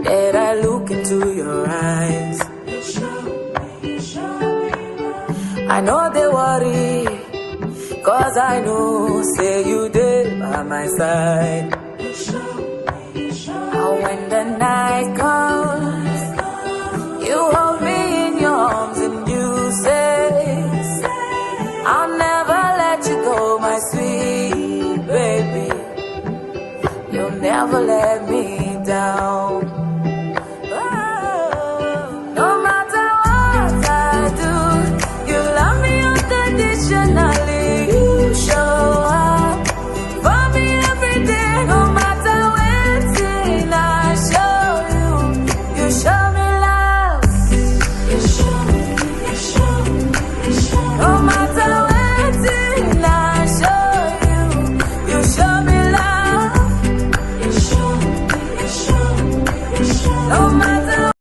that I look into your eyes. I know they worry, 'cause I know, say you did by my side. And when the night comes, you hold me in your arms and you say, I'll never let you go, my sweet baby. You'll never let me down. No matter what I do, you love me unconditionally. You show up for me every day. No matter when I show you, you show me love. You show me, you show me, you show me. No matter when I show you, you show me love. You show me, you show me, you show me. No matter